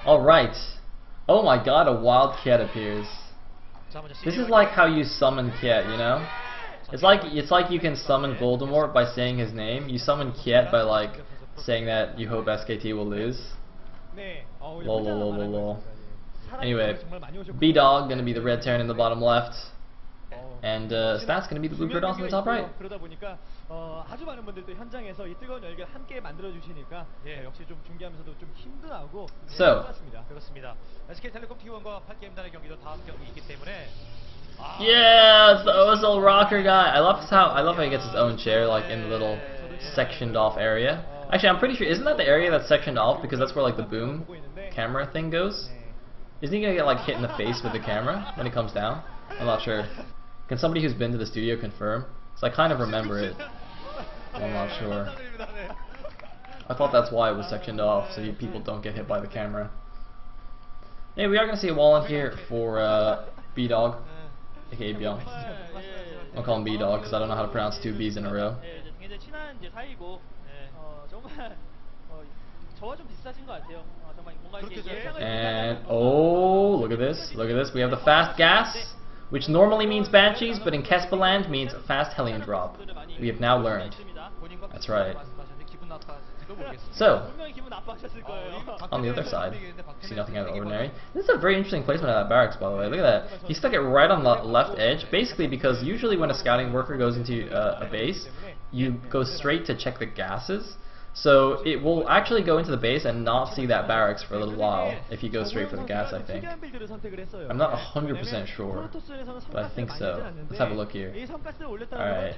Alright. Oh my god, a wild Kiet appears. This is like how you summon Kiet, you know? It's like you can summon Voldemort by saying his name. You summon Kiet by like saying that you hope SKT will lose. Lol lol lol lol lol. Anyway, B-Dog gonna be the red Terran in the bottom left. And Stats gonna be the blue Protoss in the top right. 아주 많은 분들도 현장에서 이 뜨거운 열기를 함께 만들어 주시니까 역시 좀 중계하면서도 좀 힘도 나고 그렇습니다. 그렇습니다. SK텔레콤 T1과 8게임단의 경기도 다음 경기 있기 때문에 yeah, it's the OSL rocker guy. I love how he gets his own chair, like in the little sectioned off area. Actually, I'm pretty sure, isn't that the area that's sectioned off because that's where like the boom camera thing goes? Isn't he gonna get like hit in the face with the camera when it comes down? I'm not sure. Can somebody who's been to the studio confirm? So I kind of remember it. I'm not sure. I thought that's why it was sectioned off, so people don't get hit by the camera. Hey, we are gonna see a wall in here for B-Dog, aka Byung. I'll call him B-Dog because I don't know how to pronounce two B's in a row. And oh, look at this! Look at this! We have the fast gas, which normally means Banshees, but in Kespeland means fast Hellion drop. We have now learned. That's right. So, on the other side, see nothing out of the ordinary. This is a very interesting placement of that barracks, by the way. Look at that. He stuck it right on the left edge, basically because usually when a scouting worker goes into a base, you go straight to check the gases. So it will actually go into the base and not see that barracks for a little while if you go straight for the gas, I think. I'm not 100% sure, but I think so. Let's have a look here. Alright.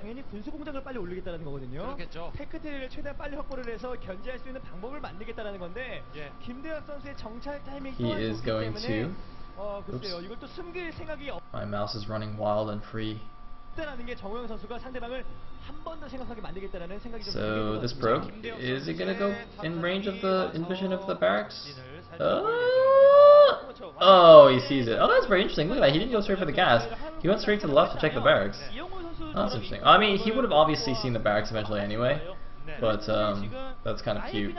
He is going to... Oops. My mouse is running wild and free. So this probe, is it gonna go in range of the vision of the barracks? Oh, he sees it. Oh, that's very interesting. Look at that. He didn't go straight for the gas. He went straight to the left to check the barracks. Oh, that's interesting. I mean, he would have obviously seen the barracks eventually anyway, but that's kind of cute.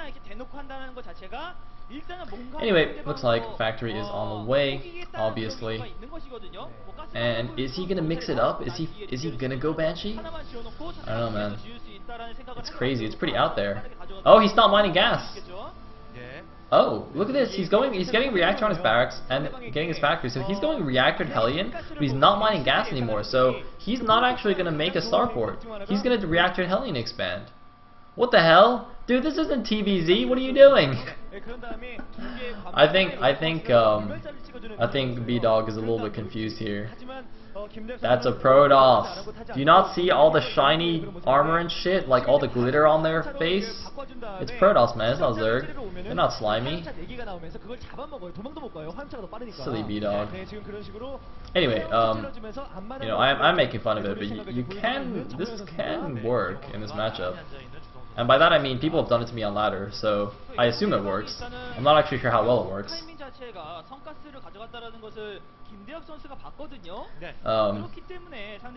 Anyway, looks like factory is on the way, obviously. And is he gonna mix it up? Is he gonna go Banshee? I don't know, man. It's crazy. It's pretty out there. Oh, he's not mining gas. Oh, look at this. He's getting reactor on his barracks and getting his factory. So he's going reactor Hellion, but he's not mining gas anymore. So he's not actually gonna make a starport. He's gonna reactor Hellion expand. What the hell? Dude, this isn't TVZ. What are you doing? I think B-Dog is a little bit confused here. That's a Protoss. Do you not see all the shiny armor and shit? Like all the glitter on their face? It's Protoss, man. It's not Zerg. They're not slimy. Silly B-Dog. Anyway, you know, I'm making fun of it, but this can work in this matchup. And by that I mean people have done it to me on ladder, so I assume it works. I'm not actually sure how well it works.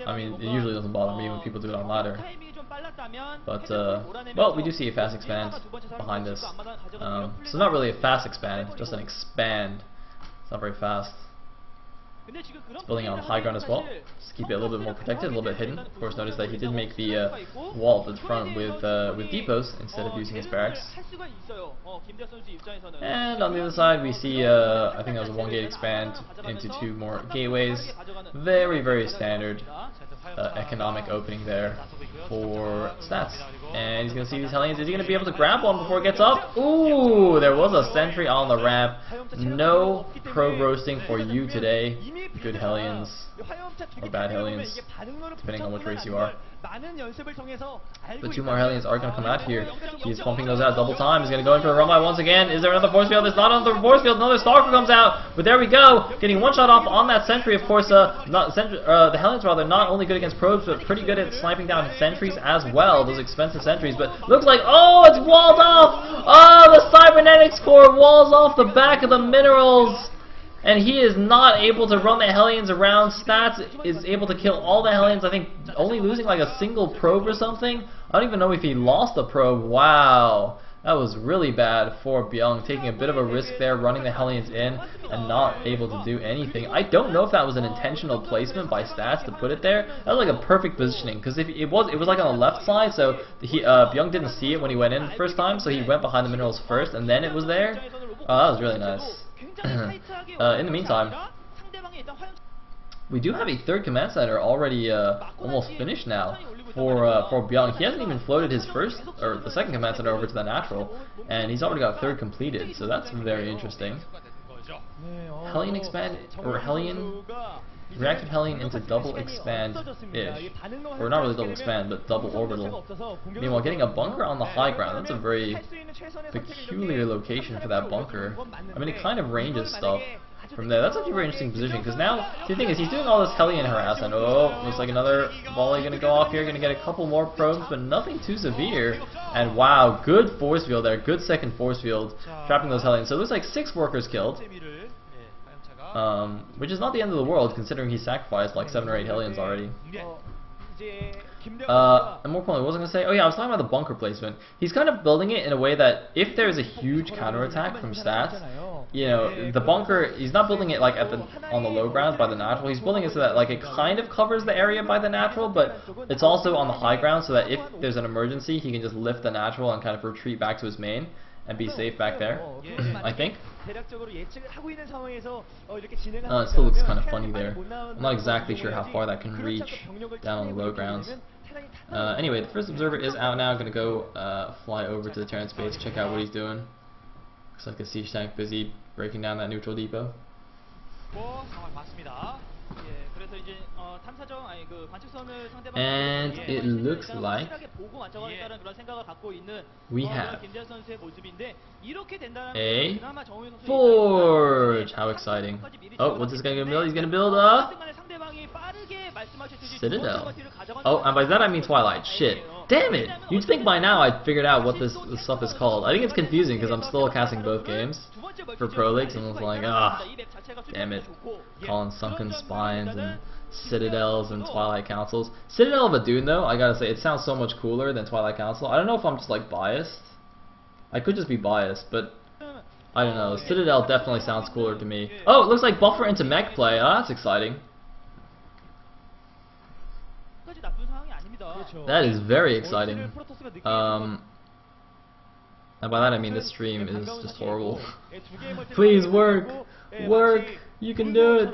I mean, it usually doesn't bother me when people do it on ladder. But, well, we do see a fast expand behind this. So it's not really a fast expand, just an expand. It's not very fast. It's building on high ground as well. Just keep it a little bit more protected, a little bit hidden. Of course, notice that he did make the wall at the front with depots instead of using his barracks. And on the other side, we see I think that was a 1-gate expand into 2 more gateways. Very, very standard economic opening there for Stats. And he's going to see these Hellions. Is he going to be able to grab one before it gets up? Ooh, there was a sentry on the ramp. No probe roasting for you today. Good Hellions. Or bad Hellions, depending on which race you are. The 2 more Hellions are going to come out here. He's pumping those out double time. He's going to go in for the run-by once again. Is there another force field? There's not another force field. Another Stalker comes out. But there we go. Getting one shot off on that sentry, of course. The Hellions, rather, not only good against probes, but pretty good at sniping down sentries as well. Those expensive sentries. But looks like, oh, it's walled off. Oh, the Cybernetics Core walls off the back of the minerals. And he is not able to run the Hellions around. Stats is able to kill all the Hellions, I think only losing like a single probe or something. I don't even know if he lost the probe. Wow. That was really bad for Byung, taking a bit of a risk there, running the Hellions in and not able to do anything. I don't know if that was an intentional placement by Stats to put it there. That was like a perfect positioning, because if it was like on the left side, so Byung didn't see it when he went in the first time, so he went behind the minerals first, and then it was there. Oh, that was really nice. In the meantime, we do have a third command center already almost finished now for Byung. He hasn't even floated his first or the second command center over to the natural, and he's already got third completed. So that's very interesting. Hellion expand or Hellion reactive Hellion into double expand-ish, or not really double expand, but double orbital. Meanwhile, getting a bunker on the high ground, that's a very peculiar location for that bunker. I mean, it kind of ranges stuff from there. That's actually a very interesting position, because now the thing is he's doing all this Hellion harassment. Oh, looks like another volley going to go off here. Going to get a couple more probes, but nothing too severe. And wow, good force field there. Good second force field, trapping those Hellions. So it looks like 6 workers killed. Which is not the end of the world, considering he sacrificed like 7 or 8 Hellions already. And more importantly, what was I going to say? Oh yeah, I was talking about the bunker placement. He's kind of building it in a way that if there's a huge counterattack from Stats, you know, the bunker, he's not building it like on the low ground by the natural. He's building it so that like it kind of covers the area by the natural, but it's also on the high ground so that if there's an emergency, he can just lift the natural and kind of retreat back to his main and be safe back there, I think. It still looks kind of funny there. I'm not exactly sure how far that can reach down on the low grounds. Anyway, the first observer is out now. I'm going to go fly over to the Terran space, check out what he's doing. Looks like a siege tank busy breaking down that neutral depot. And it looks like we have a forge. How exciting. Oh, what's this guy gonna build? He's gonna build a Citadel. Oh, and by that I mean Twilight. Shit. Damn it! You'd think by now I'd figured out what this stuff is called. I think it's confusing because I'm still casting both games for Pro Leagues, and it's like, damn it. Calling Sunken Spines and Citadels and Twilight Councils. Citadel of a Dune, though, I gotta say, it sounds so much cooler than Twilight Council. I don't know if I'm just like biased. I could just be biased, but I don't know. Citadel definitely sounds cooler to me. Oh, it looks like buffer into mech play. Oh, that's exciting. That is very exciting. And by that I mean this stream is just horrible. Please work! Work! You can do it!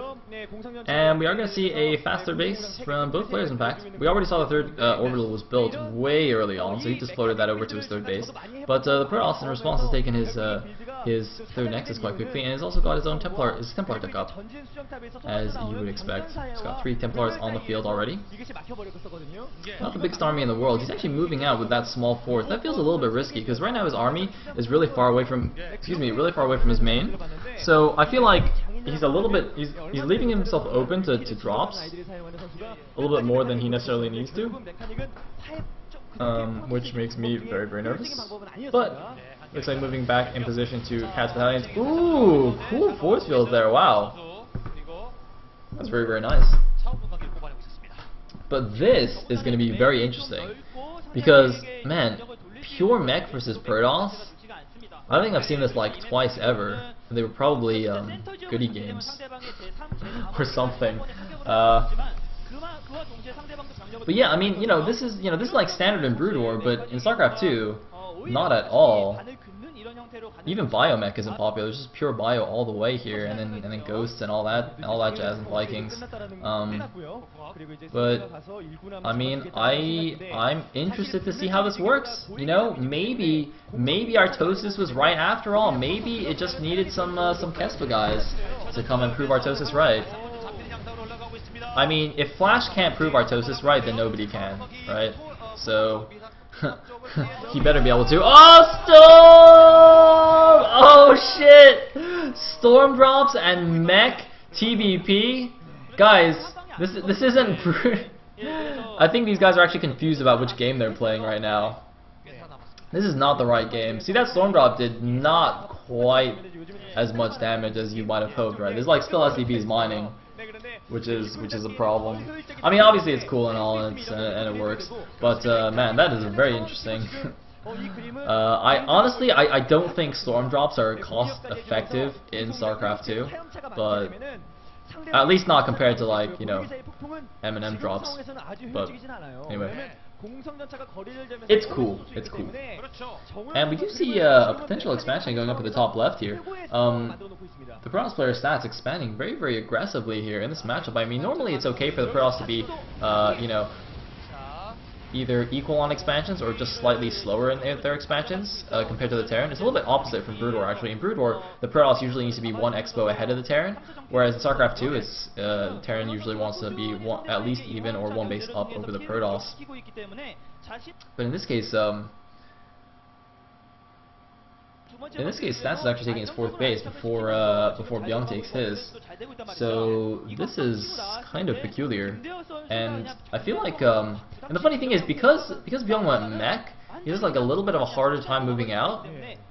And we are going to see a faster base from both players, in fact. We already saw the third orbital was built way early on, so he just floated that over to his third base. But the Protoss in response has taken his third Nexus quite quickly, and has also got his own Templar deck up, as you would expect. He's got 3 Templars on the field already. Not the biggest army in the world. He's actually moving out with that small force. That feels a little bit risky, because right now his army is really far away from, really far away from his main. So I feel like he's a little bit, he's leaving himself open to drops a little bit more than he necessarily needs to, which makes me very, very nervous. But looks like moving back in position to catch the Hellions. Ooh, cool force field there. Wow, that's very, very nice. But this is going to be very interesting because, man, pure mech versus Protoss. I don't think I've seen this like twice ever. They were probably goodie games or something. But yeah, I mean, this is like standard in Brood War, but in StarCraft 2, not at all. Even Biomech isn't popular. It's just pure Bio all the way here, and then Ghosts and all that jazz and Vikings. But I mean, I'm interested to see how this works. Maybe Artosis was right after all. Maybe it just needed some Kespa guys to come and prove Artosis right. I mean, if Flash can't prove Artosis right, then nobody can, right? So he better be able to. Oh, Storm! Oh shit! Storm drops and mech TBP. Guys, this isn't. I think these guys are actually confused about which game they're playing right now. This is not the right game. See, that Storm drop did not quite as much damage as you might have hoped, right? There's like still SCBs mining, which is a problem. I mean, obviously it's cool and all, and it works, but man, that is very interesting. I honestly, I don't think storm drops are cost effective in StarCraft 2, but at least not compared to, like, you know, M&M drops. But anyway, it's cool. It's cool. And we do see a potential expansion going up at the top left here. The Protoss player stats expanding very, very aggressively here in this matchup. I mean, normally it's okay for the Protoss to be, you know, either equal on expansions or just slightly slower in their expansions compared to the Terran. It's a little bit opposite from Brood War, actually. In Brood War, the Protoss usually needs to be 1 expo ahead of the Terran, whereas in StarCraft 2, it's the Terran usually wants to be at least even or 1 base up over the Protoss. But in this case, Stats is actually taking his 4th base before Byung takes his. So this is kind of peculiar, and I feel like and the funny thing is because Byung went mech, he has like a little bit of a harder time moving out.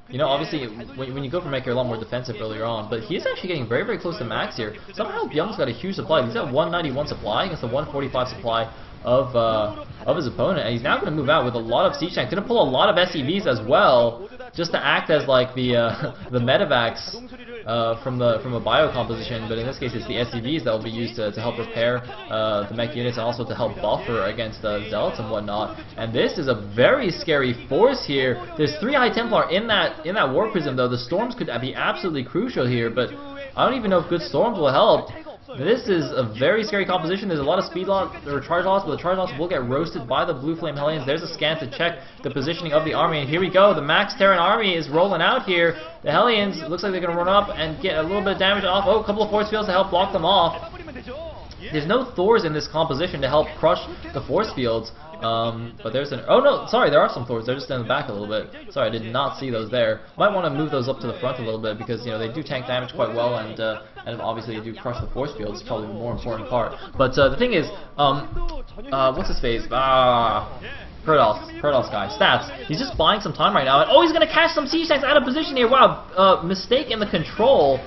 You know, obviously when you go for mech, you're a lot more defensive earlier on, but he's actually getting very, very close to max here. Somehow Byung's got a huge supply. He's got 191 supply against the 145 supply of his opponent, and he's now going to move out with a lot of siege tanks. Going to pull a lot of SCVs as well, just to act as like the medevacs from a bio composition. But in this case, it's the SCVs that will be used to help repair the mech units and also to help buffer against zealots and whatnot. And this is a very scary force here. There's 3 High Templar in that War Prism, though. The storms could be absolutely crucial here, but I don't even know if good storms will help. This is a very scary composition. There's a lot of speed loss or charge loss, but the charge loss will get roasted by the Blue Flame Hellions. There's a scan to check the positioning of the army, and here we go. The Max Terran army is rolling out here. The Hellions, looks like they're going to run up and get a little bit of damage off. Oh, a couple of force fields to help block them off. There's no Thors in this composition to help crush the force fields. But there's an... Oh no, sorry, there are some Thors. They're just in the back a little bit. Sorry, I did not see those there. Might want to move those up to the front a little bit because, you know, they do tank damage quite well, and obviously they do crush the force fields. It's probably the more important part. But the thing is, what's his face? Protoss guy. Stats. He's just buying some time right now. And, oh, he's going to catch some siege tanks out of position here. Wow, mistake in the control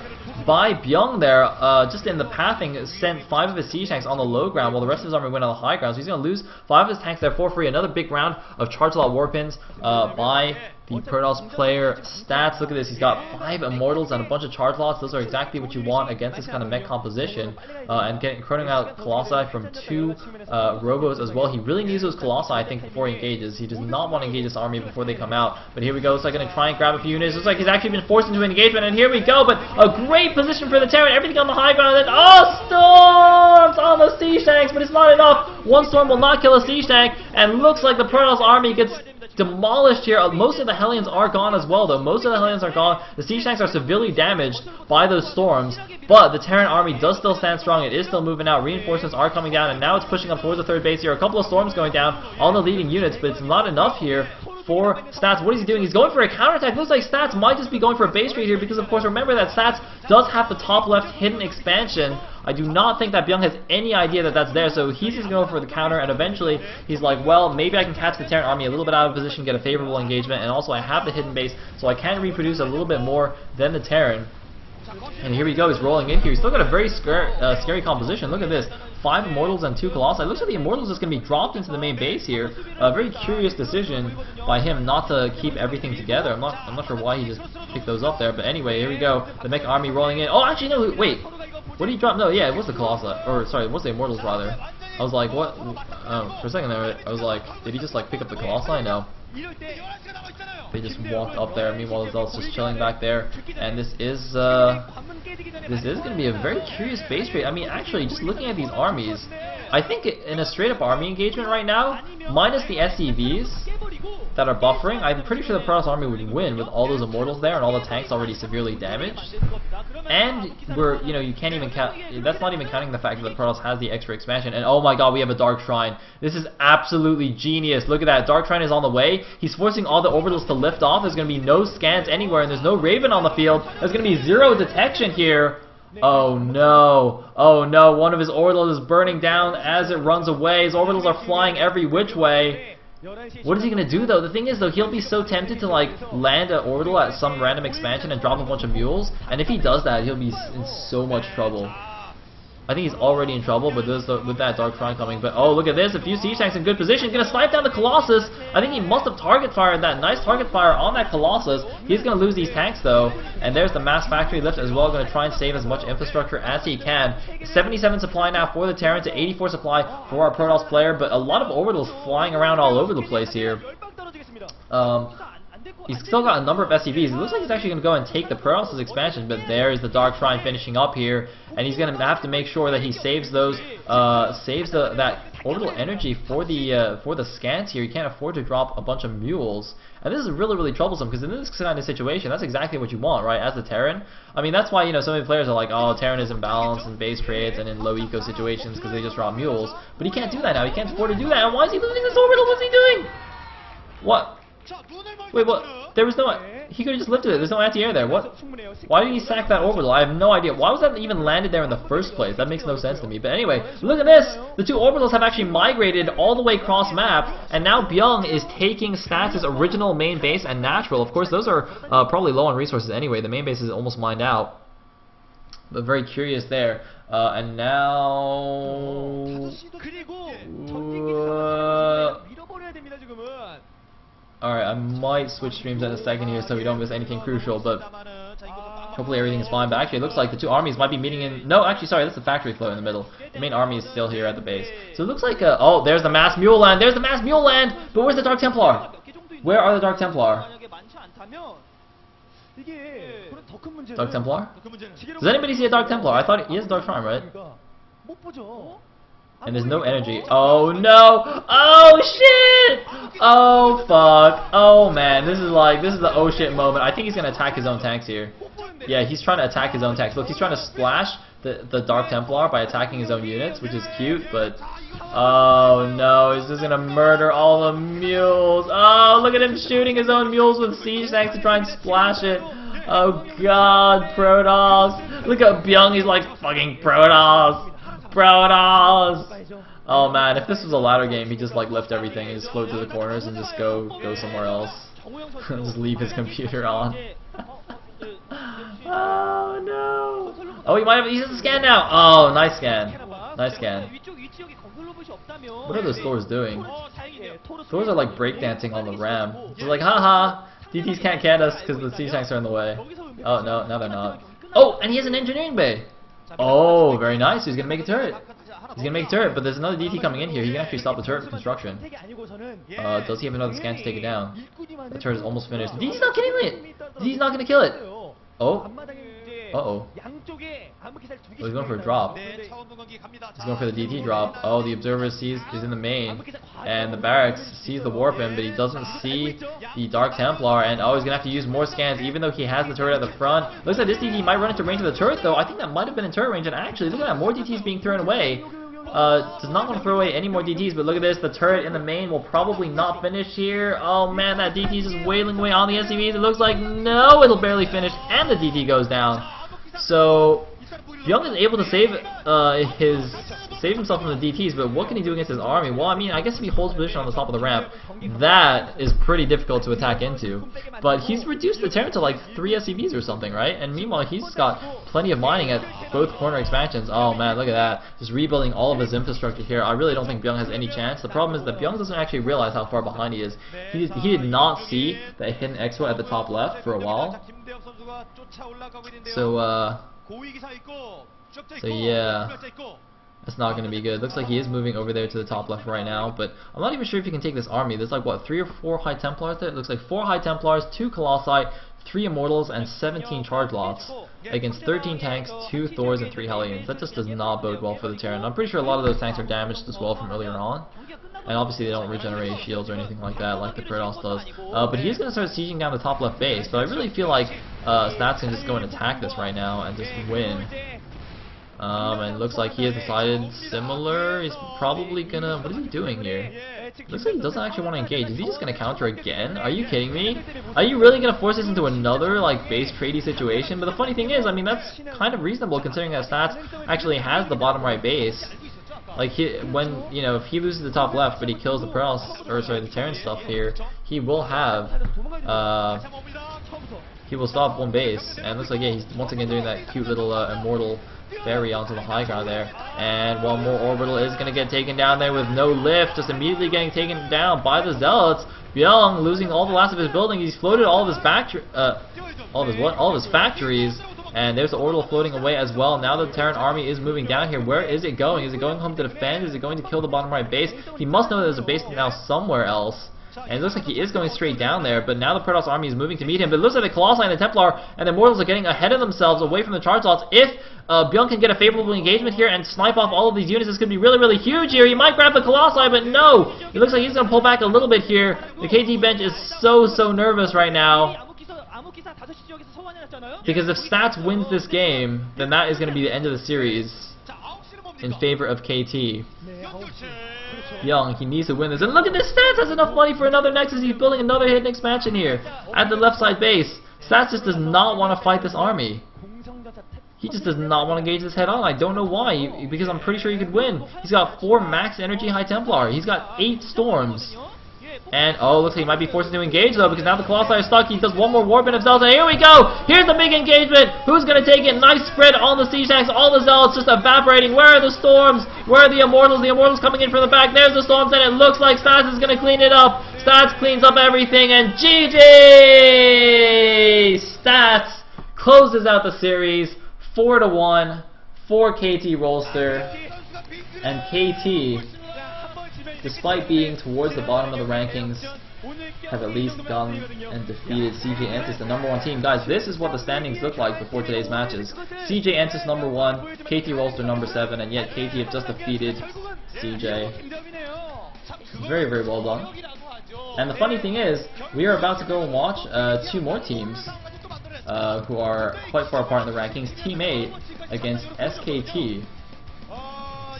by Byung there, just in the pathing, sent 5 of his siege tanks on the low ground while the rest of his army went on the high ground. So he's going to lose 5 of his tanks there for free. Another big round of charge lot warpins by the Protoss player. Stats, look at this. He's got 5 immortals and a bunch of charge lots. Those are exactly what you want against this kind of mech composition. And chroning out Colossi from 2 Robos as well. He really needs those Colossi, I think, before he engages. He does not want to engage this army before they come out. But here we go. Looks like going to try and grab a few units. Looks like he's actually been forced into an engagement. And here we go. But a great position for the Terran. Everything on the high ground. And then, oh, storms on the siege tanks. But it's not enough. One storm will not kill a siege tank. And looks like the Protoss army gets demolished here. Most of the Hellions are gone as well, though. Most of the Hellions are gone. The siege tanks are severely damaged by those storms, but the Terran army does still stand strong. It is still moving out. Reinforcements are coming down, and now it's pushing up towards the 3rd base here. A couple of storms going down on the leading units, but it's not enough here for Stats. What is he doing? He's going for a counterattack. Looks like Stats might just be going for a base trade here because, of course, remember that Stats does have the top left hidden expansion. I do not think that Byung has any idea that that's there, so he's just going for the counter, and eventually he's like, well, maybe I can catch the Terran army a little bit out of position, get a favorable engagement, and also I have the hidden base, so I can reproduce a little bit more than the Terran. And here we go, he's rolling in here. He's still got a very scary composition. Look at this. 5 Immortals and 2 Colossi. It looks like the Immortals is going to be dropped into the main base here. A very curious decision by him not to keep everything together. I'm not sure why he just picked those up there. But anyway, here we go. The mech army rolling in. Oh, actually, no, wait. What did he drop? No, yeah, it was the Colossi. Or, sorry, it was the Immortals, rather. I was like, what? For a second there, I was like, did he just, like, pick up the Colossi? No. They just walked up there. Meanwhile, the Zealots just chilling back there. And this is going to be a very curious base trade. I mean, actually, just looking at these armies, I think in a straight-up army engagement right now, minus the SCVs that are buffering, I'm pretty sure the Protoss army would win with all those Immortals there and all the tanks already severely damaged. And you can't even count. That's not even counting the fact that the Protoss has the extra expansion. And oh my God, we have a Dark Shrine. This is absolutely genius. Look at that. Dark Shrine is on the way. He's forcing all the orbitals to lift off. There's going to be no scans anywhere, and there's no Raven on the field. There's going to be 0 detection here. Oh no. Oh no. One of his orbitals is burning down as it runs away. His orbitals are flying every which way. What is he going to do, though? The thing is, though, he'll be so tempted to, like, land an orbital at some random expansion and drop a bunch of mules. And if he does that, he'll be in so much trouble. I think he's already in trouble, but with that Dark Shrine coming. But oh, look at this. A few siege tanks in good position. Gonna snipe down the Colossus. I think he must have target fired that. Nice target fire on that Colossus. He's gonna lose these tanks though. And there's the mass factory lift as well. Gonna try and save as much infrastructure as he can. 77 supply now for the Terran to 84 supply for our Protoss player. But a lot of orbitals flying around all over the place here. He's still got a number of SCVs. It looks like he's actually going to go and take the Protoss' expansion, but there's the Dark Shrine finishing up here, and he's going to have to make sure that he saves those, that orbital energy for the scans here. He can't afford to drop a bunch of mules, and this is really, really troublesome because in this kind of situation, that's exactly what you want, right? As the Terran, I mean, that's why so many players are like, oh, Terran is imbalanced in base trades and in low eco situations because they just drop mules, but he can't do that now. He can't afford to do that. And why is he losing this orbital? What's he doing? What? Wait, what? There was no... He could have just lifted it. There's no anti-air there. What? Why did he sack that orbital? I have no idea. Why was that even landed there in the first place? That makes no sense to me. But anyway, look at this! The two orbitals have actually migrated all the way across map, and now Byung is taking Stats' original main base and natural. Of course, those are probably low on resources anyway. The main base is almost mined out. But very curious there. And now... Alright, I might switch streams in a second here so we don't miss anything crucial, but hopefully everything is fine. But actually it looks like the two armies might be meeting in... No, actually, sorry, that's the factory flow in the middle. The main army is still here at the base. So it looks like... oh, there's the mass mule land! There's the mass mule land! But where's the Dark Templar? Where are the Dark Templar? Dark Templar? Does anybody see a Dark Templar? I thought he has a Dark Shrine, right? And there's no energy. Oh no! Oh shit! Oh fuck! Oh man, this is the oh shit moment. I think he's gonna attack his own tanks here. Yeah, he's trying to attack his own tanks. Look, he's trying to splash the Dark Templar by attacking his own units, which is cute, but oh no, he's just gonna murder all the mules. Oh, look at him shooting his own mules with siege tanks to try and splash it. Oh god, Protoss. Look at Byung, he's like, fucking Protoss. Protoss! Oh man, if this was a ladder game, he'd just like lift everything and just float to the corners and just go somewhere else. Just leave his computer on. Oh no! Oh, he might have. He has a scan now. Oh, nice scan. Nice scan. What are those Thors doing? Thors are like breakdancing on the ram. It's like, haha, DTs can't can us because the siege tanks are in the way. Oh no, no they're not. Oh, and he has an engineering bay. Oh, very nice. He's going to make a turret. He's going to make a turret, but there's another DT coming in here. He can actually stop the turret construction. Does he have another scan to take it down? The turret is almost finished. DT's not killing it! DT's not going to kill it! Oh. Uh-oh. Oh, he's going for a drop. He's going for the DT drop. Oh, the observer sees he's in the main, and the barracks sees the warp in, but he doesn't see the Dark Templar, and oh, he's gonna have to use more scans, even though he has the turret at the front. Looks like this DT might run into range of the turret, though. I think that might have been in turret range, and actually, look at that, more DTs being thrown away. Does not want to throw away any more DTs, but look at this, the turret in the main will probably not finish here. Oh man, that DT is just wailing away on the SCVs. It looks like no, it'll barely finish, and the DT goes down. So Byung is able to save himself from the DTs, but what can he do against his army? Well, I mean, I guess if he holds position on the top of the ramp, that is pretty difficult to attack into. But he's reduced the Terran to like 3 SCVs or something, right? And meanwhile, he's got plenty of mining at both corner expansions. Oh man, look at that. Just rebuilding all of his infrastructure here. I really don't think Byung has any chance. The problem is that Byung doesn't actually realize how far behind he is. He did not see the hidden expo at the top left for a while. So yeah, that's not going to be good. Looks like he is moving over there to the top left right now, but I'm not even sure if he can take this army. There's like, what, 3 or 4 High Templars there? It looks like 4 High Templars, 2 Colossi, 3 Immortals, and 17 charge lots against 13 tanks, 2 Thors, and 3 Hellions. That just does not bode well for the Terran. I'm pretty sure a lot of those tanks are damaged as well from earlier on. And obviously they don't regenerate shields or anything like that, like the Protoss does. But he is going to start sieging down the top left base. But I really feel like Stats can just go and attack this right now and just win. And it looks like he has decided similar. He's probably going to... What is he doing here? Looks like he doesn't actually want to engage. Is he just going to counter again? Are you kidding me? Are you really going to force this into another like base tradey situation? But the funny thing is, I mean, that's kind of reasonable considering that Stats actually has the bottom right base. Like, when, you know, if he loses the top left, but he kills the Protoss, or sorry, the Terran stuff here, he will have he will stop one base. And it looks like, yeah, he's once again doing that cute little immortal fairy onto the high ground there. And one more orbital is going to get taken down there with no lift, just immediately getting taken down by the Zealots. Byung losing all the last of his buildings. He's floated all of his all of his factories. And there's the orbital floating away as well. Now the Terran army is moving down here. Where is it going? Is it going home to defend? Is it going to kill the bottom right base? He must know that there's a base now somewhere else. And it looks like he is going straight down there, but now the Protoss army is moving to meet him. But it looks like the Colossi and the Templar and the Immortals are getting ahead of themselves away from the charge slots. If Byung can get a favorable engagement here and snipe off all of these units, this could be really, really huge here. He might grab the Colossi, but no! It looks like he's going to pull back a little bit here. The KT bench is so nervous right now. Because if Stats wins this game, then that is going to be the end of the series in favor of KT. Byung, he needs to win this. And look at this, Stats has enough money for another Nexus. He's building another hidden expansion here at the left side base. Stats just does not want to fight this army. He just does not want to engage this head on. I don't know why, because I'm pretty sure he could win. He's got 4 max energy High Templar. He's got 8 storms. And, oh, looks like he might be forced to engage, though, because now the Colossi are stuck. He does one more warp in himself, and here we go! Here's the big engagement! Who's going to take it? Nice spread on the siege tanks. All the Zealots just evaporating. Where are the storms? Where are the Immortals? The Immortals coming in from the back. There's the storms, and it looks like Stats is going to clean it up. Stats cleans up everything, and GG! Stats closes out the series 4-1 for KT Rolster. And KT, despite being towards the bottom of the rankings, have at least gone and defeated CJ Entus, the #1 team. Guys, this is what the standings look like before today's matches. CJ Entus #1, KT Rolster #7, and yet KT have just defeated CJ. Very, very well done. And the funny thing is, we are about to go and watch 2 more teams who are quite far apart in the rankings. Team 8 against SKT.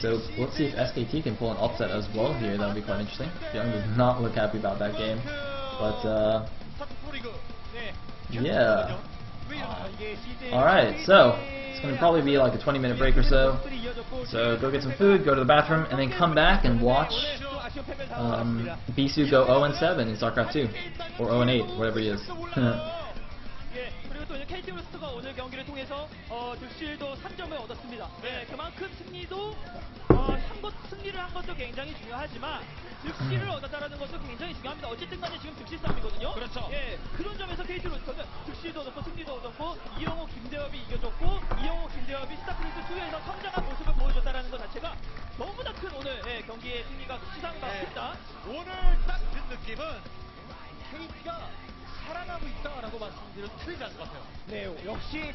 So let's see if SKT can pull an upset as well here. That would be quite interesting. Byung does not look happy about that game. But, yeah. Alright, so it's going to probably be like a 20-minute break or so. So go get some food, go to the bathroom, and then come back and watch Bisu go 0-7 in StarCraft 2. Or 0-8, whatever he is. KT 로스터가 오늘 경기를 통해서 득실도 3점을 얻었습니다. 네, 그만큼 승리도 승리를 한 것도 굉장히 중요하지만 득실을 얻었다라는 것도 굉장히 중요합니다. 어쨌든 간에 지금 득실 싸움이거든요. 그렇죠. 예, 그런 점에서 KT 로스터는 득실도 얻었고 승리도 얻었고 이영호 김대엽이 이겨줬고 이영호 김대엽이 스타크래프트 2에서 성장한 모습을 보여줬다라는 것 자체가 너무나 큰 오늘 경기의 승리가 시상과 같습니다. 오늘 딱 든 느낌은 KT가 살아나고 있다라고 말씀드려도 틀리지 않을 것 같아요. 네, 역시